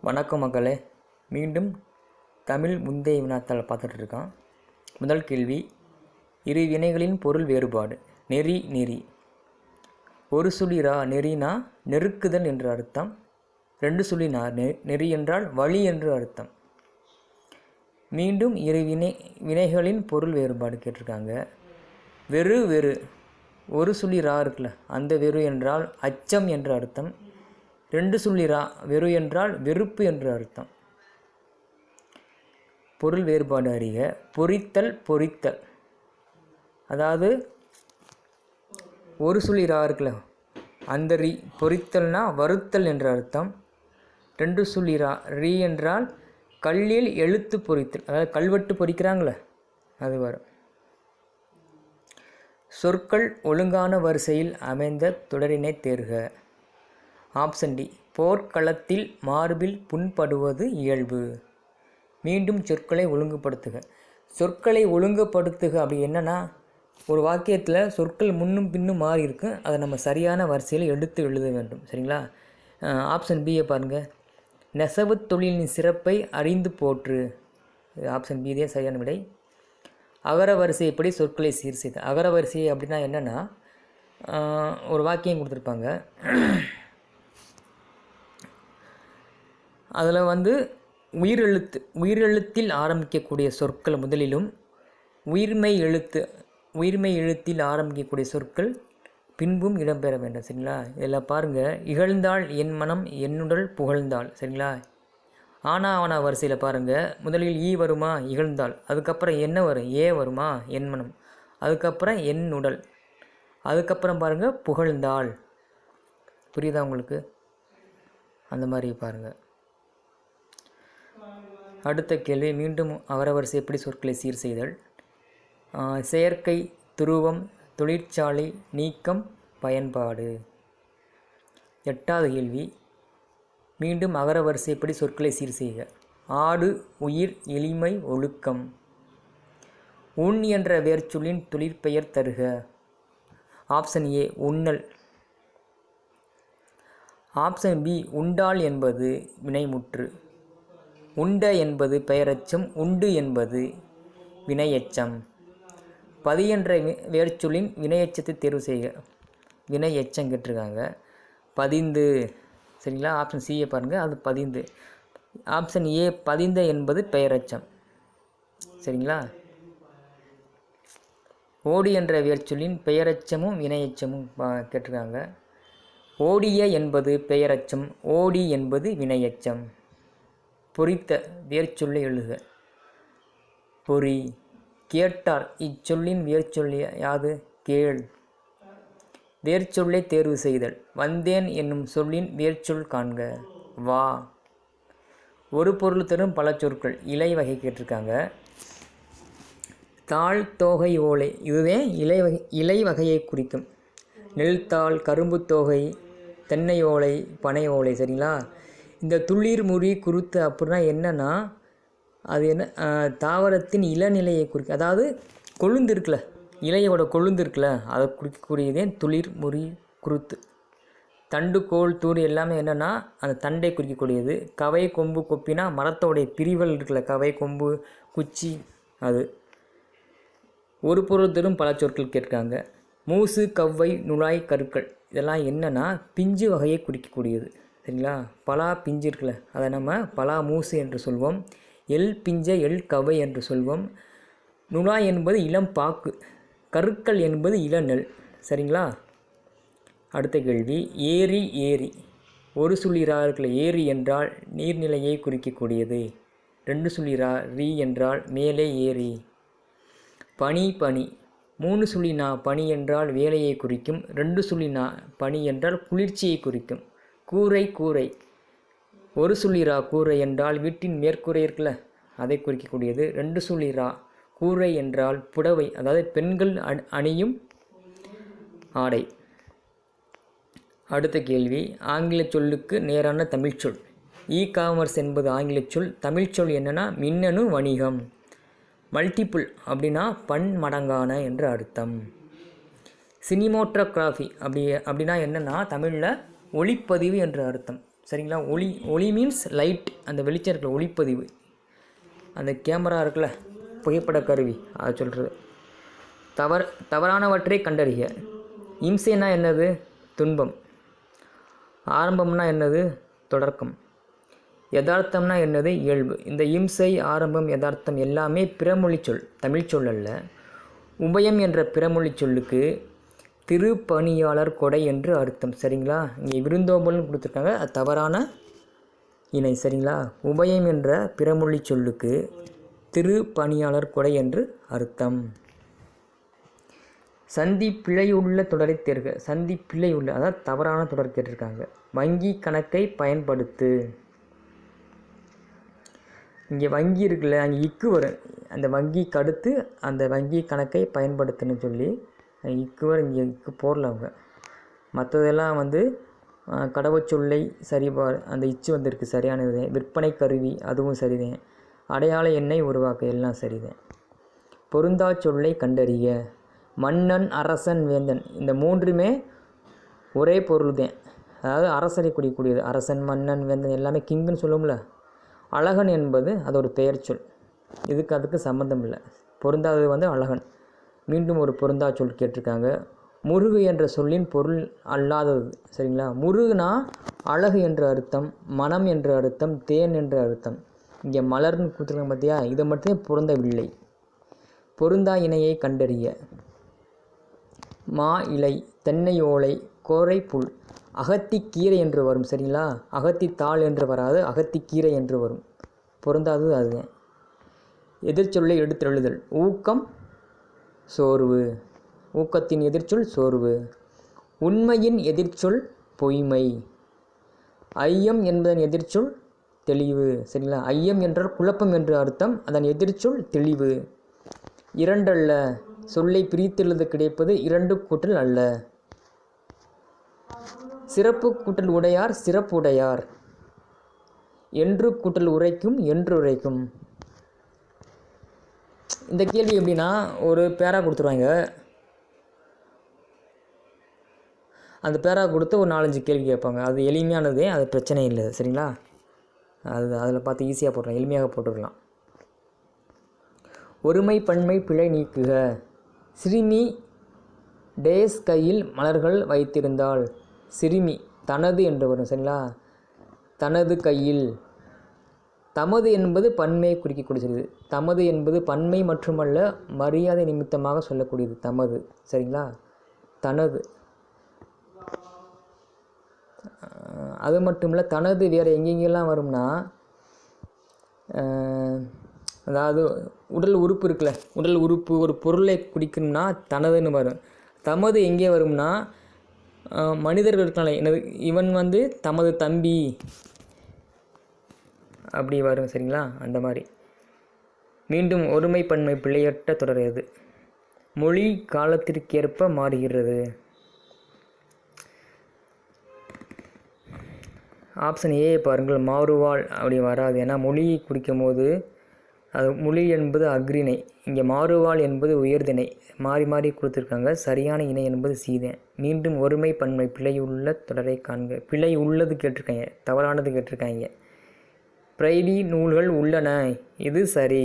வணக்கம் மக்களே. மீண்டும் தமிழ் முந்தைய வினாத்தாள் பார்த்துட்ருக்கோம். முதல் கேள்வி, இரு வினைகளின் பொருள் வேறுபாடு. நெறி நெறி. ஒரு சுழிரா நெறினா நெருக்குதல் என்று அர்த்தம். ரெண்டு சுழினா நெறி என்றால் வழி என்று அர்த்தம். மீண்டும் இரு வினைகளின் பொருள் வேறுபாடு கேட்டிருக்காங்க. வெறு வெறு. ஒரு சுழிரா இருக்குல்ல, அந்த வெறு என்றால் அச்சம் என்று அர்த்தம். ரெண்டு சுழிரா வெறு என்றால் வெறுப்பு என்று அர்த்தம். பொருள் வேறுபாடு அறிக. பொறித்தல் பொறித்தல், அதாவது ஒரு சுழிரா இருக்குல்ல, அந்த ரீ பொறித்தல்னா வறுத்தல் என்று அர்த்தம். ரெண்டு சுழிரா ரீ என்றால் கல்லில் எழுத்து பொறித்தல், அதாவது கல்வெட்டு பொறிக்கிறாங்களே அது வரும். சொற்கள் ஒழுங்கான வரிசையில் அமைந்த தொடரினை தேர்க. ஆப்ஷன் டி, போர்க்களத்தில் மார்பில் புண்படுவது இயல்பு. மீண்டும் சொற்களை ஒழுங்குபடுத்துக. சொற்களை ஒழுங்குபடுத்துக அப்படி என்னன்னா, ஒரு வாக்கியத்தில் சொற்கள் முன்னும் பின்னும் மாறி இருக்கு, அதை நம்ம சரியான வரிசையில் எடுத்து எழுத வேண்டும். சரிங்களா? ஆப்ஷன் பியை பாருங்கள். நெசவு தொழிலின் சிறப்பை அறிந்து போற்று. ஆப்ஷன் பி தான் சரியான விடை. அகர வரிசைப்படி சொற்களை சீர் செய்த. அகர வரிசை அப்படின்னா என்னென்னா, ஒரு வாக்கியம் கொடுத்துருப்பாங்க, அதில் உயிரெழுத்தில் ஆரம்பிக்கக்கூடிய சொற்கள் முதலிலும், உயிர்மை எழுத்தில் ஆரம்பிக்கக்கூடிய சொற்கள் பின்பும் இடம்பெற வேண்டும். சரிங்களா? இதில் பாருங்கள், இகழ்ந்தாள் என் மனம் என்னுடல் புகழ்ந்தாள். சரிங்களா? ஆனா வரிசையில் பாருங்கள், முதலில் ஈ வருமா, இகழ்ந்தாள். அதுக்கப்புறம் என்ன வரும், ஏ வருமா, என் மனம். அதுக்கப்புறம் என் உடல். அதுக்கப்புறம் பாருங்கள் புகழ்ந்தாள். புரியுதா உங்களுக்கு? அந்த மாதிரி பாருங்கள். அடுத்த கேள்வி, மீண்டும் அகரவரிசை எப்படி சொற்களை சீர் செய்தல். செயற்கை, துருவம், தொழிற்சாலை, நீக்கம், பயன்பாடு. எட்டாவது கேள்வி, மீண்டும் அகரவரிசை எப்படி சொற்களை சீர் செய்க. ஆடு, உயிர், எளிமை, ஒழுக்கம். உண் என்ற வேர்ச்சொல்லின் தொழிற்பெயர் தருக. ஆப்ஷன் ஏ, உண்ணல். ஆப்ஷன் பி, உண்டாள் என்பது வினைமுற்று. உண்ட என்பது பெயரச்சம், உண்டு என்பது வினையச்சம். பதி என்ற வேர்ச்சொல்லின் வினையச்சத்தை தேர்வு செய்க. வினையச்சம் கேட்டிருக்காங்க. பதிந்து. சரிங்களா? ஆப்ஷன் சியை பாருங்கள், அது பதிந்து. ஆப்ஷன் ஏ, பதிந்த என்பது பெயரச்சம். சரிங்களா? ஓடி என்ற வேர்ச்சொல்லின் பெயரச்சமும் வினையச்சமும் கேட்டிருக்காங்க. ஓடிய என்பது பெயரச்சம், ஓடி என்பது வினையச்சம். பொறித்த வேர்ச்சொல்லை எழுதுக. பொறி. கேட்டார் இச்சொல்லின் வேர்ச்சொல்லி யாது? கேள். வேர்ச்சொல்லை தேர்வு செய்தல். வந்தேன் என்னும் சொல்லின் வேர்ச்சொல் காண்க. வா. ஒரு பொருள் தரும் பல சொற்கள். இலை வகை கேட்டிருக்காங்க. தாள், தோகை, ஓலை, இதுவே இலை வகையை குறிக்கும். நெல் தாள், கரும்பு தோகை, தென்னை ஓலை, பனை ஓலை. சரிங்களா? இந்த துளிர், முறி, குருத்து அப்படின்னா என்னென்னா, அது என்ன, தாவரத்தின் இளநிலையை குறிக்கும். அதாவது கொழுந்து இருக்குல்ல, இலையோட கொழுந்து இருக்குல்ல, அதை குறிக்கக்கூடியதே துளிர், முறி, குருத்து. தண்டு, கோல், தூர் எல்லாமே என்னென்னா அந்த தண்டை குறிக்கக்கூடியது. கவை, கொம்பு, கொப்பினா மரத்தோடைய பிரிவல் இருக்குல்ல, கவை, கொம்பு, குச்சி, அது. ஒரு பொருள் தரும் பல சொற்கள் கேட்காங்க. மூசு, கவ்வை, நுழாய், கருக்கள் இதெல்லாம் என்னென்னா பிஞ்சு வகையை குறிக்கக்கூடியது. சரிங்களா? பலா பிஞ்சு இருக்குல்ல, அதை நம்ம பலா மூசு என்று சொல்வோம். எல் பிஞ்சை எல் கவை என்று சொல்வோம். நுழாய் என்பது இளம் பாக்கு. கருக்கள் என்பது இளநெல். சரிங்களா? அடுத்த கேள்வி, ஏரி ஏரி. ஒரு சுழிரா இருக்குல்ல, ஏரி என்றால் நீர்நிலையை குறிக்கக்கூடியது. ரெண்டு சுழிரா ரீ என்றால் மேலே ஏரி. பனி பனி. மூணு சுழினா பனி என்றால் வேலையை குறிக்கும். ரெண்டு சுழினா பனி என்றால் குளிர்ச்சியை குறிக்கும். கூரை கூரை. ஒரு சுழிரா கூரை என்றால் வீட்டின் மேற்கூரை இருக்குல்ல, அதை குறிக்கக்கூடியது. ரெண்டு சுழிரா கூரை என்றால் புடவை, அதாவது பெண்கள் அணியும் ஆடை. அடுத்த கேள்வி, ஆங்கில சொல்லுக்கு நேரான தமிழ்ச்சொல். இ காமர்ஸ் என்பது ஆங்கில சொல். தமிழ்ச்சொல் என்னென்னா மின்னணு வணிகம். மல்டிபிள் அப்படின்னா பன்மடங்கான என்று அர்த்தம். சினிமோட்டோகிராஃபி அப்படின்னா என்னென்னா தமிழில் ஒளிப்பதிவு என்று அர்த்தம். சரிங்களா. ஒளி ஒளி மீன்ஸ் லைட், அந்த வெளிச்சம் இருக்குல்ல, ஒளிப்பதிவு, அந்த கேமரா இருக்குல்ல, புகைப்பட கருவி, அதை சொல்கிறது. தவறானவற்றை கண்டறிக. இம்சைனா என்னது? துன்பம். ஆரம்பம்னா என்னது? தொடக்கம். யதார்த்தம்னா என்னது? இயல்பு. இந்த இம்சை, ஆரம்பம், யதார்த்தம் எல்லாமே பிறமொழி சொல், தமிழ் சொல் அல்ல. உபயம் என்ற பிறமொழி சொல்லுக்கு திருப்பணியாளர் கொடை என்று அர்த்தம். சரிங்களா. இங்கே விருந்தோம்பல்னு கொடுத்துருக்காங்க, அது தவறான இணை. சரிங்களா. உபயம் என்ற பிறமொழி சொல்லுக்கு திருப்பணியாளர் கொடை என்று அர்த்தம். சந்தி பிழையுள்ள தொடரை தேர்க. சந்தி பிழையுள்ள, அதாவது தவறான தொடர் கேட்டிருக்காங்க. வங்கி கணக்கை பயன்படுத்து. இங்கே வங்கி இருக்குல்ல, அங்கே இக்கு வரும். அந்த வங்கிக்கு அடுத்து அந்த வங்கி கணக்கை பயன்படுத்துன்னு சொல்லி இக்கு வரும். இங்கே இக்கு போடல அவங்க. மற்றதெல்லாம் வந்து கடவுச்சொல்லை சரிபார், அந்த இச்சு வந்திருக்கு, சரியானது. விற்பனை கருவி, அதுவும் சரிதான். அடையாள எண்ணை உருவாக்க, எல்லாம் சரிதான். பொருந்தா சொல்லை கண்டறிய. மன்னன், அரசன், வேந்தன், இந்த மூன்றுமே ஒரே பொருள் தான். அதாவது அரசரை குறிக்கூடியது. அரசன், மன்னன், வேந்தன் எல்லாமே கிங்குன்னு சொல்லுவோம்ல. அழகன் என்பது அது ஒரு பெயர் சொல். அதுக்கு சம்மந்தம் இல்லை. பொருந்தாதது வந்து அழகன். மீண்டும் ஒரு பொருந்தா சொல் கேட்டிருக்காங்க. முருகு என்ற சொல்லின் பொருள் அல்லாதது. சரிங்களா. முருகுனா அழகு என்ற அர்த்தம், மனம் என்ற அர்த்தம், தேன் என்ற அர்த்தம். இங்கே மலர்னு கொடுத்துருக்காங்க பார்த்தியா, இதை மட்டுமே பொருந்தவில்லை. பொருந்தா இணையை கண்டறிய. மா இலை, தென்னை ஓலை, கோரை புல், அகத்திக்கீரை என்று வரும். சரிங்களா. அகத்தித்தாள் என்று வராது, அகத்திக்கீரை என்று வரும். பொருந்தாதது அதுதான். எதிர்ச்சொல்லை எடுத்தெழுதல். ஊக்கம், சோர்வு. ஊக்கத்தின் எதிர்ச்சொல் சோர்வு. உண்மையின் எதிர்ச்சொல் பொய்மை. ஐயம் என்பதன் எதிர்ச்சொல் தெளிவு. சரிங்களா. ஐயம் என்றால் குழப்பம் என்று அர்த்தம், அதன் எதிர்ச்சொல் தெளிவு. இரண்டல்ல, சொல்லை பிரித்தெழுத கிடைப்பது இரண்டு கூட்டல் அல்ல. சிறப்பு கூட்டல் உடையார், சிறப்பு உடையார். என்று கூட்டல் உரைக்கும், என்று உரைக்கும். இந்த கேள்வி எப்படின்னா, ஒரு பேரா கொடுத்துருவாங்க. அந்த பேரா கொடுத்து ஒரு 4-5 கேள்வி கேட்பாங்க. அது எளிமையானதே, அது பிரச்சனை இல்லை. சரிங்களா. அதில் பார்த்து ஈஸியாக போட்டுடலாம், எளிமையாக போட்டுடலாம். ஒருமை பன்மை பிழை நீக்குக. சிறுமி டேஸ் கையில் மலர்கள் வைத்திருந்தாள். சிறுமி தனது என்று வரும். சரிங்களா. தனது கையில். தமது என்பது பன்மையை குறிக்கக்கூடியது. தமது என்பது பன்மை மட்டுமல்ல, மரியாதை நிமித்தமாக சொல்லக்கூடியது தமது. சரிங்களா. தனது. அது மட்டுமில்லை, தனது வேறு எங்கெங்கெல்லாம் வரும்னா, அதாவது உடல் உறுப்பு இருக்குல்ல, உடல் உறுப்பு ஒரு பொருளை குறிக்கணும்னா தனதுன்னு வரும். தமது எங்கே வரும்னா, மனிதர்கள் இருக்காங்களே, என்னது இவன் வந்து தமது தம்பி அப்படி வரும். சரிங்களா. அந்த மாதிரி. மீண்டும் ஒருமை பன்மை பிழையற்ற தொடர் எது? மொழி காலத்திற்கேற்ப மாறுகிறது. ஆப்ஷன் ஏ பாருங்கள். மாறுவாள் அப்படி வராது. ஏன்னா மொழியை குறிக்கும் போது அது மொழி என்பது அக்ரிணை, இங்கே மாறுவாள் என்பது உயர்திணை. மாறி மாறி கொடுத்துருக்காங்க. சரியான இணை என்பது சீதேன். மீண்டும் ஒருமை பன்மை பிழையுள்ள தொடரை காண்க. பிழை உள்ளது கேட்டிருக்காங்க, தவறானது கேட்டிருக்காங்க. பிரைடி நூல்கள் உள்ளன, இது சரி.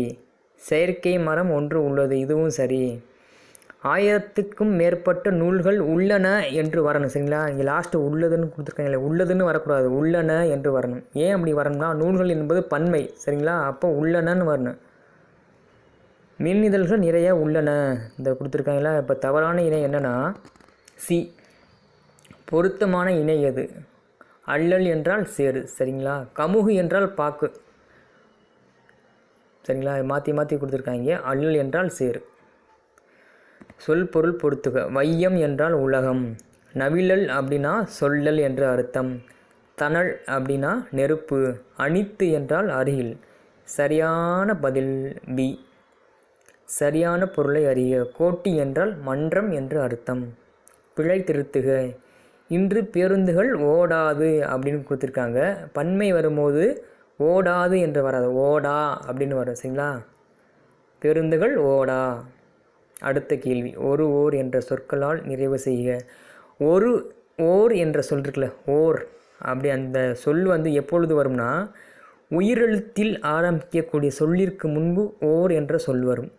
செயற்கை மரம் ஒன்று உள்ளது, இதுவும் சரி. 1000க்கும் மேற்பட்ட நூல்கள் உள்ளன என்று வரணும். சரிங்களா. இங்கே லாஸ்ட்டு உள்ளதுன்னு கொடுத்துருக்காங்களே, உள்ளதுன்னு வரக்கூடாது, உள்ளன என்று வரணும். ஏன் அப்படி வரணும்னா, நூல்கள் என்பது பன்மை. சரிங்களா. அப்போ உள்ளனன்னு வரணும். மின்னிதழ்கள் நிறைய உள்ளன இந்த கொடுத்துருக்காங்களா. இப்போ தவறான இணை என்னென்னா சி. பொருத்தமான இணை எது? அல்லல் என்றால் சேரு. சரிங்களா. கமுகு என்றால் பாக்கு. சரிங்களா. மாற்றி மாற்றி கொடுத்துருக்காங்க. அல்லல் என்றால் சேரு. சொல் பொருள் பொறுத்துக. வையம் என்றால் உலகம். நவிழல் அப்படின்னா சொல்லல் என்று அர்த்தம். தணல் அப்படின்னா நெருப்பு. அணித்து என்றால் அருகில். சரியான பதில் பி. சரியான பொருளை அறிய. கோட்டி என்றால் மன்றம் என்று அர்த்தம். பிழை திருத்துக. இன்று பேருந்துகள் ஓடாது அப்படின்னு கொடுத்துருக்காங்க. பன்மை வரும்போது ஓடாது என்று வராது, ஓடா அப்படின்னு வரும். சரிங்களா. பேருந்துகள் ஓடா. அடுத்த கேள்வி. ஒரு ஓர் என்ற சொற்களால் நிறைவு செய்க. ஒரு ஓர் என்ற சொல் இருக்குல்ல, ஓர் அப்படி அந்த சொல் வந்து எப்பொழுது வரும்னா உயிரெழுத்தில் ஆரம்பிக்கக்கூடிய சொல்லிற்கு முன்பு ஓர் என்ற சொல் வரும்.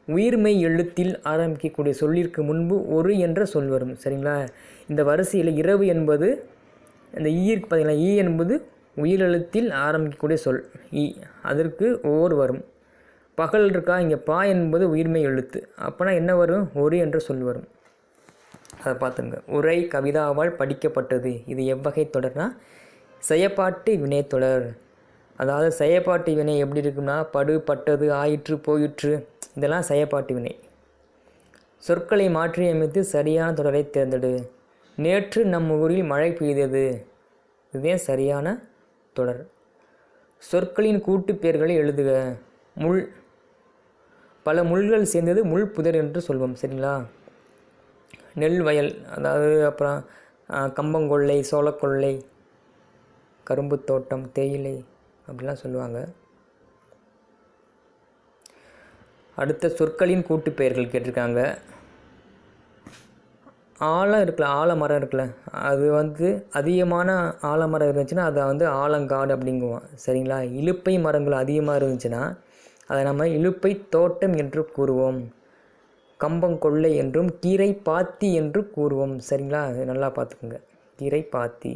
உயிர்மெய் எழுத்தில் ஆரம்பிக்கக்கூடிய சொல்லிற்கு முன்பு ஒரு என்ற சொல் வரும். சரிங்களா? இந்த வரிசையில் இரவு என்பது இந்த ஈருக்கு பார்த்தீங்களா, ஈ என்பது உயிரெழுத்தில் ஆரம்பிக்கக்கூடிய சொல் ஈ, அதற்கு ஓர் வரும். பகல் இருக்கா, இங்கே பா என்பது உயிர்மெய் எழுத்து, அப்போனா என்ன வரும், ஒரு என்ற சொல் வரும். அதை பார்த்துங்க. உரை கவிதாவால் படிக்கப்பட்டது, இது எவ்வகை தொடர்னா செயப்பாட்டு வினைத்தொடர். அதாவது செயப்பாட்டு வினை எப்படி இருக்குன்னா படு, பட்டது, ஆயிற்று, போயிற்று, இதெல்லாம் செயப்பாட்டு வினை. சொற்களை மாற்றியமைத்து சரியான தொடரை தேர்ந்தெடு. நேற்று நம் ஊரில் மழை பெய்தது, இதுவே சரியான தொடர். சொற்களின் கூட்டு பெயர்களை எழுதுக. முள், பல முள்கள் சேர்ந்தது முள் புதர் என்று சொல்வோம். சரிங்களா? நெல் வயல், அதாவது அப்புறம் கம்பங்கொள்ளை, சோளக்கொள்ளை, கரும்பு தோட்டம், தேயிலை அப்படிலாம் சொல்லுவாங்க. அடுத்த சொற்களின் கூட்டு பெயர்கள் கேட்டிருக்காங்க. ஆலம் இருக்குல்ல, ஆலமரம் இருக்குல்ல, அது வந்து அதிகமான ஆலமரம் இருந்துச்சுன்னா அதை வந்து ஆலங்காடு அப்படிங்குவோம். சரிங்களா? இலுப்பை மரங்கள் அதிகமாக இருந்துச்சுன்னா அதை நம்ம இலுப்பை தோட்டம் என்று கூறுவோம். கம்பங்கொள்ளை என்றும் கீரை பாத்தி என்று கூறுவோம். சரிங்களா? நல்லா பார்த்துக்குங்க, கீரை பாத்தி.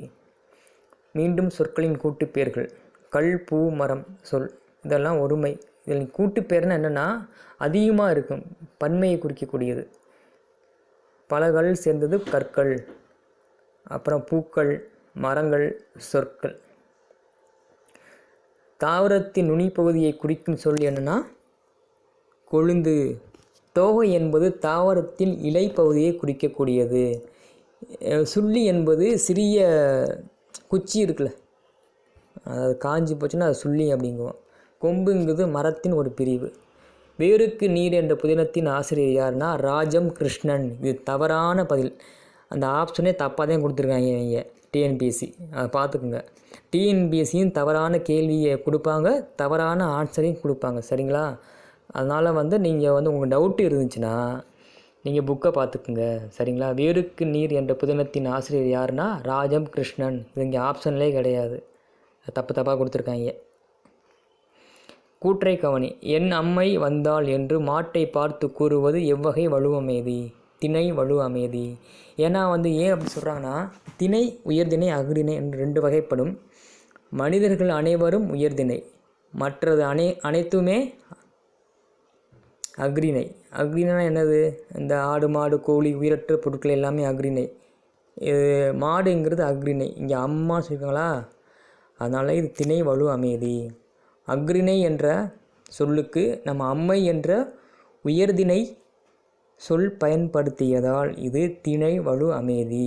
மீண்டும் சொற்களின் கூட்டு பெயர்கள். கல், பூ, மரம் சொல், இதெல்லாம் ஒருமை. இதில் கூட்டு பெயர்னா என்னென்னா அதிகமாக இருக்கும், பன்மையை குறிக்கக்கூடியது. பலகள் சேர்ந்தது கற்கள், அப்புறம் பூக்கள், மரங்கள், சொற்கள். தாவரத்தின் நுனிப்பகுதியை குறிக்கும் சொல் என்னென்னா கொழுந்து. தோகை என்பது தாவரத்தின் இலை பகுதியை குறிக்கக்கூடியது. சுள்ளி என்பது சிறிய குச்சி இருக்குல்ல, அதாவது காஞ்சி போச்சுன்னா அது சுள்ளி அப்படிங்குவோம். கொம்புங்கிறது மரத்தின் ஒரு பிரிவு. வேருக்கு நீர் என்ற புதினத்தின் ஆசிரியர் யாருன்னா ராஜம் கிருஷ்ணன். இது தவறான பதில். அந்த ஆப்ஷனே தப்பாக தான் கொடுத்துருக்காங்க இவங்க டிஎன்பிஎஸ்சி, அதை பார்த்துக்குங்க. டிஎன்பிஎஸ்சியும் தவறான கேள்வியை கொடுப்பாங்க, தவறான ஆன்சரையும் கொடுப்பாங்க. சரிங்களா? அதனால் வந்து நீங்கள் வந்து உங்கள் டவுட்டு இருந்துச்சுன்னா நீங்கள் புக்கை பார்த்துக்குங்க. சரிங்களா? வேருக்கு நீர் என்ற புதினத்தின் ஆசிரியர் யாருன்னா ராஜம் கிருஷ்ணன். இது இங்கே ஆப்ஷன்லேயே கிடையாது, தப்பாக கொடுத்துருக்காங்க. கூற்றை கவனி. என் அம்மை வந்தாள் என்று மாட்டை பார்த்து கூறுவது எவ்வகை வலுவமேதி? திணை வலுவமேதி. ஏன்னா வந்து ஏன் அப்படி சொல்கிறாங்கன்னா திணை உயர்திணை அஃறிணை என்று 2 வகைப்படும். மனிதர்கள் அனைவரும் உயர்திணை, மற்றது அனைத்துமே அஃறிணை. அஃறிணைனா என்னது, இந்த ஆடு, மாடு, கோழி, உயிரற்ற பொருட்கள் எல்லாமே அஃறிணை. இது மாடுங்கிறது அஃறிணை. இங்கே அம்மா சொல்லியிருக்காங்களா, அதனால் இது திணை வலு அமைதி. அஃறிணை என்ற சொல்லுக்கு நம்ம அம்மை என்ற உயர்திணை சொல் பயன்படுத்தியதால் இது திணை வலு அமைதி.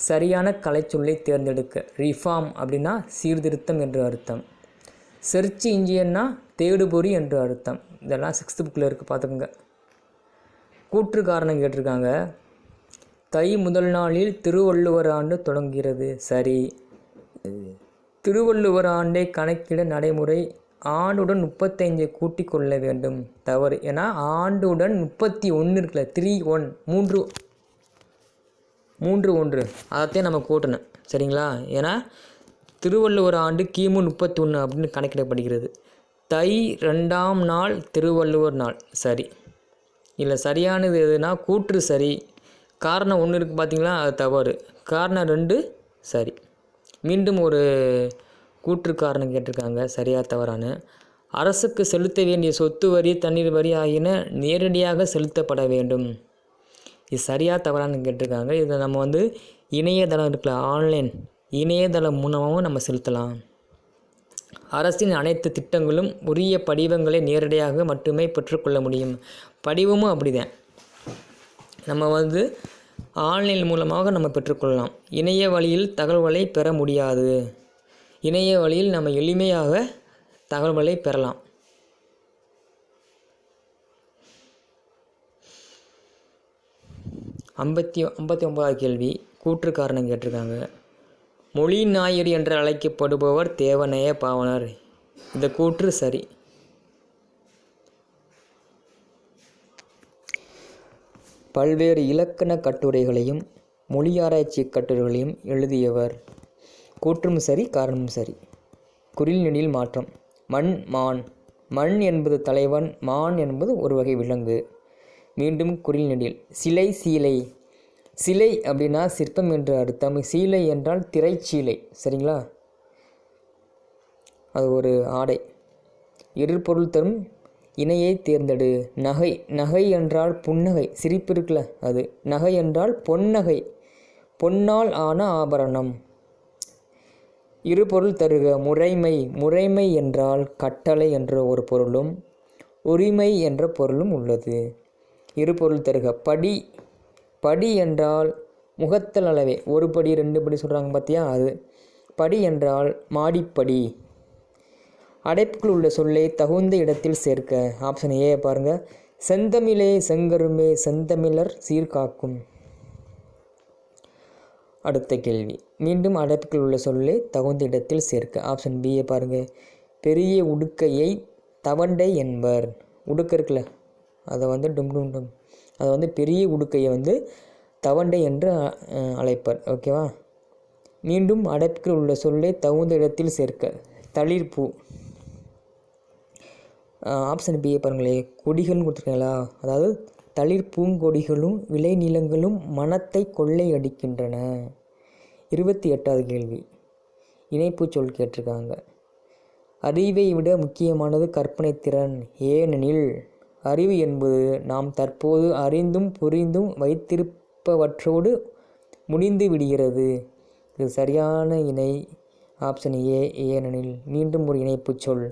சரியான கலைச்சொல்லை தேர்ந்தெடுக்க. ரிஃபார்ம் அப்படின்னா சீர்திருத்தம் என்று அர்த்தம். செர்ச் இன்ஜின்னா தேடுபொறி என்று அர்த்தம். இதெல்லாம் 6th புக்கில் இருக்குது, பார்த்துக்கோங்க. கூற்று காரணம் கேட்டிருக்காங்க. தை முதல் நாளில் திருவள்ளுவர் ஆண்டு தொடங்குகிறது. சரி. திருவள்ளுவர் ஆண்டை கணக்கிட நடைமுறை ஆண்டுடன் 35 கூட்டிக் கொள்ள வேண்டும். தவறு. ஏன்னா ஆண்டுடன் 31 இருக்குல்ல, 3 1 அதைத்தான் நம்ம கூட்டணும். சரிங்களா? ஏன்னா திருவள்ளுவர் ஆண்டு கிமு 31 அப்படின்னு கணக்கிடப்படுகிறது. தை 2ஆம் நாள் திருவள்ளுவர் நாள். சரி. இல்லை, சரியானது எதுனா கூற்று சரி, காரணம் 1 இருக்குது பார்த்தீங்களா, அது தவறு. காரணம் 2 சரி. மீண்டும் ஒரு கூற்று காரணம் கேட்டிருக்காங்க, சரியா தவறான. அரசுக்கு செலுத்த வேண்டிய சொத்து வரி, தண்ணீர் வரி ஆகியன நேரடியாக செலுத்தப்பட வேண்டும். இது சரியா தவறானு கேட்டிருக்காங்க. இதை நம்ம வந்து இணையதளம் இருக்குல்ல, ஆன்லைன் இணையதளம் மூலமாகவும் நம்ம செலுத்தலாம். அரசின் அனைத்து திட்டங்களும் உரிய படிவங்களை நேரடியாக மட்டுமே பெற்றுக்கொள்ள முடியும். படிவமும் அப்படிதான், நம்ம வந்து ஆன்லைன் மூலமாக நம்ம பெற்றுக்கொள்ளலாம். இணைய வழியில் தகவல்களை பெற முடியாது. இணைய வழியில் நம்ம எளிமையாக தகவல்களை பெறலாம். ஐம்பத்தி 59வது கேள்வி, கூற்று காரணம் கேட்டிருக்காங்க. மொழி ஞாயிறு என்று அழைக்கப்படுபவர் தேவநேய பாவனர். இந்த கூற்று சரி. பல்வேறு இலக்கண கட்டுரைகளையும் மொழியாராய்ச்சி கட்டுரைகளையும் எழுதியவர். கூற்றும் சரி, காரணமும் சரி. குறில் நெடில் மாற்றம். மண், மான். மண் என்பது தலைவன், மான் என்பது ஒரு வகை விலங்கு. மீண்டும் குறில் நெடில். சிலை, சீலை. சிலை அப்படின்னா சிற்பம் என்று அர்த்தம். சீலை என்றால் திரைச்சீலை, சரிங்களா? அது ஒரு ஆடை. இரு பொருள் தரும் இணையை தேர்ந்தெடு. நகை. நகை என்றால் புன்னகை, சிரிப்பு இருக்குல்ல அது. நகை என்றால் பொன்னகை, பொன்னால் ஆன ஆபரணம். இரு பொருள் தருக. முறைமை. முறைமை என்றால் கட்டளை என்ற ஒரு பொருளும் உரிமை என்ற பொருளும் உள்ளது. இரு பொருள் தருக. படி. படி என்றால் முகத்தல் அளவே, ஒரு படி 2 படி சொல்கிறாங்க பார்த்தியா, அது. படி என்றால் மாடிப்படி. அடைப்புக்குள் உள்ள சொல்லை தகுந்த இடத்தில் சேர்க்க. ஆப்ஷன் ஏ பாருங்கள். செந்தமிழே செங்கருமே செந்தமிழர் சீர்காக்கும். அடுத்த கேள்வி. மீண்டும் அடைப்புக்குள் உள்ள சொல்லை தகுந்த இடத்தில் சேர்க்க. ஆப்ஷன் பியை பாருங்கள். பெரிய உடுக்கையை தவண்டை என்பர். உடுக்க இருக்குல்ல, அதை டும் டும் டும், அதை பெரிய உடுக்கையை தவண்டை என்று அழைப்பர். ஓகேவா? மீண்டும் அடைப்புக்குள் உள்ள சொல்லை தகுந்த இடத்தில் சேர்க்க. தளிர்பூ. ஆப்ஷன் பியை பாருங்களே. கொடிகள்னு கொடுத்துருக்கீங்களா, அதாவது தளிர் பூங்கொடிகளும் விளைநிலங்களும் மனத்தை கொள்ளை அடிக்கின்றன. 28வது கேள்வி. இணைப்பு சொல் கேட்டிருக்காங்க. அறிவை விட முக்கியமானது கற்பனை திறன். ஏனெனில் அறிவு என்பது நாம் தற்போது அறிந்தும் புரிந்தும் வைத்திருப்பவற்றோடு முடிந்து விடுகிறது. இது சரியான இணை. ஆப்ஷன் ஏ, ஏனெனில். மீண்டும் ஒரு இணைப்பு சொல்.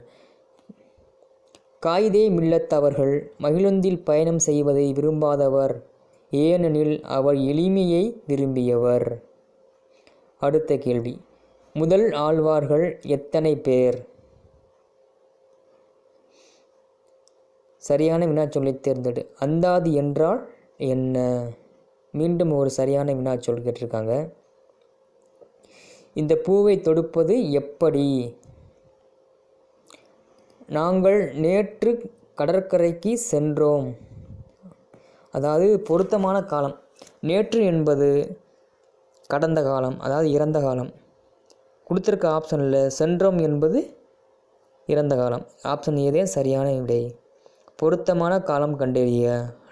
காயிதே மில்லத் அவர்கள் மகிழுந்தில் பயணம் செய்வதை விரும்பாதவர். ஏனெனில் அவர் எளிமையை விரும்பியவர். அடுத்த கேள்வி. முதல் ஆழ்வார்கள் எத்தனை பேர்? சரியான வினாச்சொல்லை தேர்ந்தெடு. அந்தாதி என்றால் என்ன? மீண்டும் ஒரு சரியான வினாச்சொல் கேட்டிருக்காங்க. இந்த பூவை தொடுப்பது எப்படி? நாங்கள் நேற்று கடற்கரைக்கு சென்றோம். அதாவது பொருத்தமான காலம். நேற்று என்பது கடந்த காலம், அதாவது இறந்த காலம். கொடுத்துருக்க ஆப்ஷனில் சென்றோம் என்பது இறந்த காலம். ஆப்ஷன் ஏதே சரியான விடை. பொருத்தமான காலம் கண்டறிய.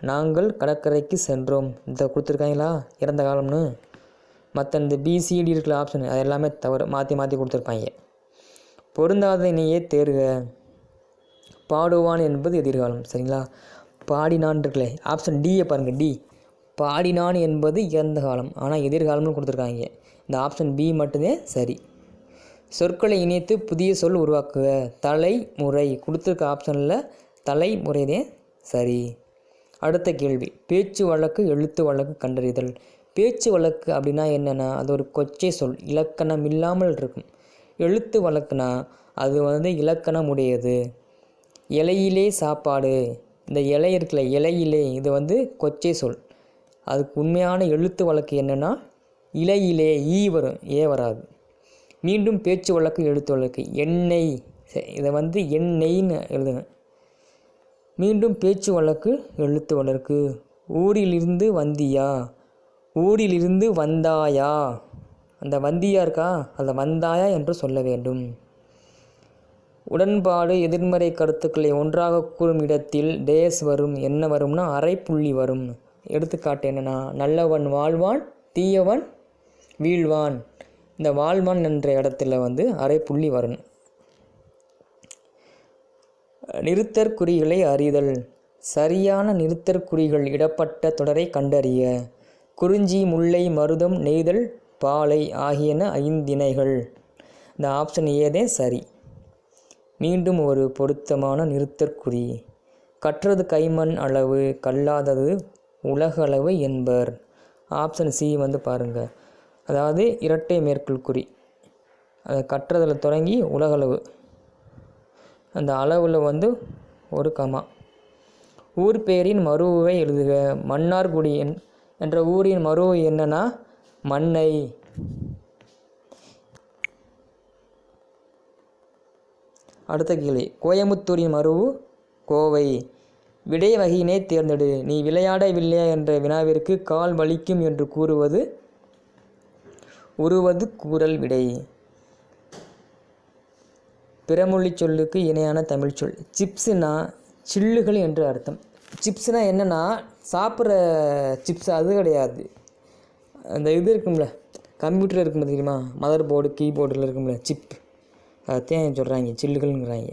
நாங்கள் கடற்கரைக்கு சென்றோம், இதை கொடுத்துருக்காங்களா இறந்த காலம்னு. மற்ற இந்த பிசிடி இருக்கிற ஆப்ஷன் அது எல்லாமே தவறு, மாற்றி மாற்றி கொடுத்துருப்பாங்க. பொருந்தாத இணையே தேர்க. பாடுவான் என்பது எதிர்காலம், சரிங்களா? பாடினான் இருக்குல்ல, ஆப்ஷன் டியை பாருங்கள். டி. பாடினான் என்பது இறந்த காலம், ஆனால் எதிர்காலம்னு கொடுத்துருக்காங்க. இந்த ஆப்ஷன் பி மட்டுமே சரி. சொற்களை இணைத்து புதிய சொல் உருவாக்குக. தலைமுறை. கொடுத்துருக்க ஆப்ஷனில் தலைமுறைதே சரி. அடுத்த கேள்வி. பேச்சு வழக்கு எழுத்து வழக்கு கண்டறிதல். பேச்சு வழக்கு அப்படின்னா என்னென்னா அது ஒரு கொச்சை சொல், இலக்கணம் இல்லாமல் இருக்கும். எழுத்து வழக்குனா அது இலக்கணம் உடையது. இலையிலே சாப்பாடு. இந்த இலை இருக்குல்ல, இலையிலே, இது கொச்சை சொல். அதுக்கு உண்மையான எழுத்து வழக்கு என்னென்னா இலையிலே, ஈ வரும், ஏ வராது. மீண்டும் பேச்சு வழக்கு எழுத்து வழக்கு. எண்ணெய், இதை எண்ணெய்ன்னு எழுதுங்க. மீண்டும் பேச்சு வழக்கு எழுத்து வழக்கு. ஊரிலிருந்து வந்தியா, ஊரிலிருந்து வந்தாயா. அந்த வந்தியா இருக்கா, அந்த வந்தாயா என்று சொல்ல வேண்டும். உடன்பாடு எதிர்மறை கருத்துக்களை ஒன்றாக கூறும் இடத்தில் டேஸ் வரும். என்ன வரும்னா அரைப்புள்ளி வரும். எடுத்துக்காட்டு என்னென்னா நல்லவன் வாழ்வான், தீயவன் வீழ்வான். இந்த வாழ்வான் என்ற இடத்துல அரைப்புள்ளி வரும். நிறுத்தற்குறிகளை அறிதல். சரியான நிறுத்தற்குறிகள் இடப்பட்ட தொடரை கண்டறிய. குறிஞ்சி, முல்லை, மருதம், நெய்தல், பாலை ஆகியன 5 இணைகள். இந்த ஆப்ஷன் ஏதே சரி. மீண்டும் ஒரு பொருத்தமான நிறுத்தற்குறி. கற்றது கைமண் அளவு, கல்லாதது உலகளவு என்பர். ஆப்ஷன் சி பாருங்கள். அதாவது இரட்டை மேற்கோள் குறி. அதை கற்றதில் தொடங்கி உலகளவு, அந்த அளவில் ஒரு கமா. ஊர் பெயரின் மருவை எழுதுக. மன்னார்குடி என்ற ஊரின் மருவு என்னன்னா மண்ணை. அடுத்த கேள்வி. கோயமுத்தூரின் மருவு கோவை. விடை வகையினை தேர்ந்தெடு. நீ விளையாடவில்லையா என்ற வினாவிற்கு கால் வலிக்கும் என்று கூறுவது உருவது கூறல் விடை. பிறமொழி சொல்லுக்கு இணையான தமிழ் சொல். சிப்ஸுனா சில்லுகள் என்று அர்த்தம். சிப்ஸ்னா என்னென்னா சாப்பிட்ற சிப்ஸ் அது கிடையாது. அந்த இது இருக்கும்ல, கம்ப்யூட்டர் இருக்கும்ல தெரியுமா, மதர் போர்டு கீபோர்டில் இருக்கும்ல சிப், அதைத்தான் சொல்கிறாங்க சில்லுகள்ங்கிறாங்க.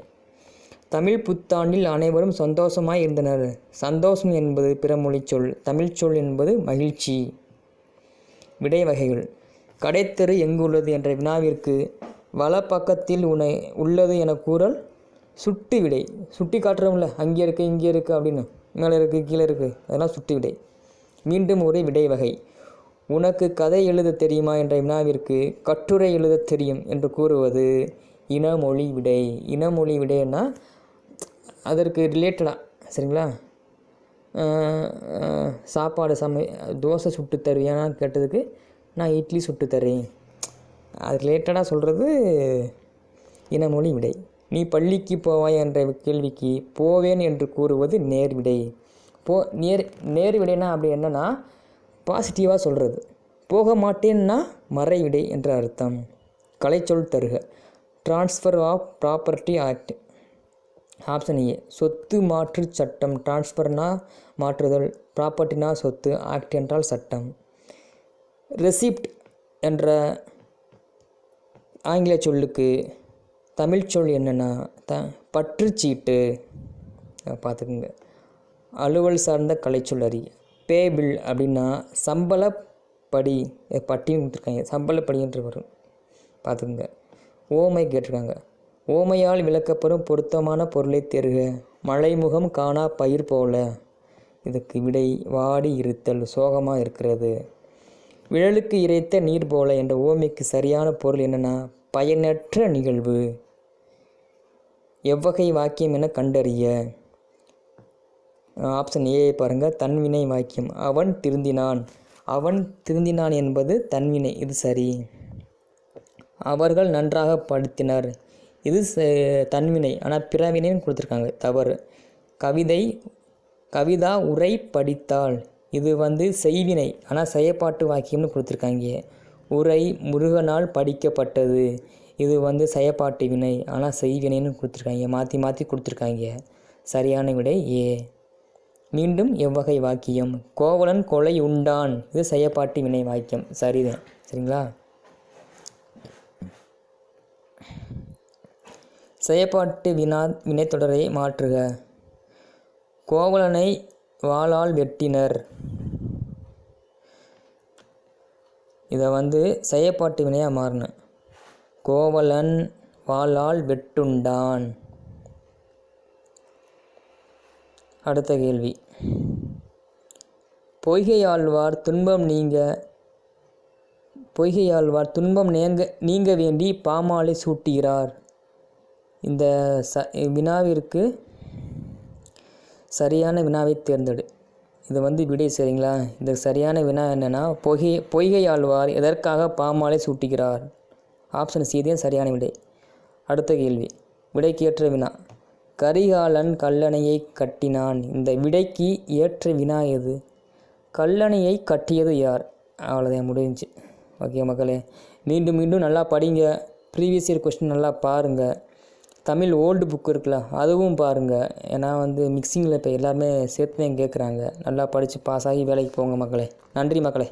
தமிழ் புத்தாண்டில் அனைவரும் சந்தோஷமாக இருந்தனர். சந்தோஷம் என்பது பிறமொழி சொல். தமிழ் சொல் என்பது மகிழ்ச்சி. விடை வகைகள். கடைத்தெரு எங்குள்ளது என்ற வினாவிற்கு வலப்பக்கத்தில் உள்ளது என கூறல் சுட்டு விடை. சுட்டி காட்டுறோம்ல, அங்கே இருக்குது இங்கே இருக்குது அப்படின்னு, மேலே இருக்குது கீழே இருக்குது, அதெல்லாம் சுட்டு விடை. மீண்டும் ஒரு விடை வகை. உனக்கு கதை எழுத தெரியுமா என்ற வினாவிற்கு கட்டுரை எழுத தெரியும் என்று கூறுவது இனமொழி விடை. இனமொழி விடைன்னா அதற்கு ரிலேட்டடாக, சரிங்களா. சாப்பாடு தோசை சுட்டு தருவியான்னு கேட்டதுக்கு நான் இட்லி சுட்டு தரேன், அது ரிலேட்டடாக சொல்கிறது இனமொழி விடை. நீ பள்ளிக்கு போவாய் என்ற கேள்விக்கு போவேன் என்று கூறுவது நேர் விடை. நேர் விடைனா அப்படி என்னன்னா பாசிட்டிவாக சொல்கிறது. போக மாட்டேன்னா மறை விடை என்ற அர்த்தம். கலைச்சொல் தருக. Transfer of property act. Option A சொத்து மாற்று சட்டம். டிரான்ஸ்ஃபர்னா மாற்றுதல், ப்ராப்பர்ட்டினா சொத்து, ஆக்ட் என்றால் சட்டம். ரெசிப்ட் என்ற ஆங்கில சொல்லுக்கு தமிழ் சொல் என்னென்னா பற்றுச்சீட்டு. பார்த்துக்குங்க. அலுவல் சார்ந்த கலைச்சொல் அறிய. பே பில் அப்படின்னா சம்பளப்படி, பட்டின்னு கொடுத்துருக்காங்க, சம்பளப்படின்று வரும், பார்த்துக்குங்க. ஓமை கேட்டிருக்காங்க. ஓமையால் விளக்கப்படும் பொருத்தமான பொருளை தேர்க. மலைமுகம் காணா பயிர் போல. இதுக்கு விடை வாடி இருத்தல், சோகமாக இருக்கிறது. விழலுக்கு இறைத்த நீர் போல என்ற ஓமைக்கு சரியான பொருள் என்னென்னா பயனற்ற நிகழ்வு. எவ்வகை வாக்கியம் என கண்டறிய. ஆப்ஷன் ஏ பாருங்கள், தன்வினை வாக்கியம். அவன் திருந்தினான். அவன் திருந்தினான் என்பது தன்வினை, இது சரி. அவர்கள் நன்றாக படித்தனர், இது தன்வினை, ஆனால் பிறவினைன்னு கொடுத்துருக்காங்க, தவறு. கவிதா உரை படித்தாள், இது செய்வினை, ஆனால் செயப்பாட்டு வாக்கியம்னு கொடுத்துருக்காங்க. உரை முருகனால் படிக்கப்பட்டது, இது செயப்பாட்டு வினை, ஆனால் செய்வினைன்னு கொடுத்துருக்காங்க. மாற்றி மாற்றி கொடுத்துருக்காங்க. சரியான விடை ஏ. மீண்டும் எவ்வகை வாக்கியம். கோவலன் கொலை உண்டான், இது செயப்பாட்டு வினை வாக்கியம், சரிதான், சரிங்களா. செயப்பாட்டு வினைத்தொடரை மாற்றுக. கோவலனை வாளால் வெட்டினர், இதை செயப்பாட்டு வினையாக மாறினேன். கோவலன் வாளால் வெட்டுண்டான். அடுத்த கேள்வி. பொய்கையாழ்வார் துன்பம் நீங்க வேண்டி பாமாலை சூட்டுகிறார். இந்த வினாவிற்கு சரியான வினாவை தேர்ந்தெடு. இது விடை, சரிங்களா. இந்த சரியான வினா என்னென்னா பொய்கையாழ்வார் எதற்காக பாமாலை சூட்டுகிறார். ஆப்ஷன் சி தான் சரியான விடை. அடுத்த கேள்வி. விடைக்கேற்ற வினா. கரிகாலன் கல்லணையை கட்டினான். இந்த விடைக்கு ஏற்ற வினா எது? கல்லணையை கட்டியது யார்? அவ்வளோதான், முடிஞ்சு. ஓகே மக்களே, மீண்டும் மீண்டும் நல்லா படிங்க. ப்ரீவியஸ் இயர் கொஸ்டின் நல்லா பாருங்கள். தமிழ் ஓல்டு புக் இருக்குல்ல, அதுவும் பாருங்கள். ஏன்னா மிக்சிங்கில் இப்போ எல்லாருமே சேர்த்து தான் கேட்குறாங்க. நல்லா படித்து பாஸ் ஆகி வேலைக்கு போங்க மக்களே. நன்றி மக்களே.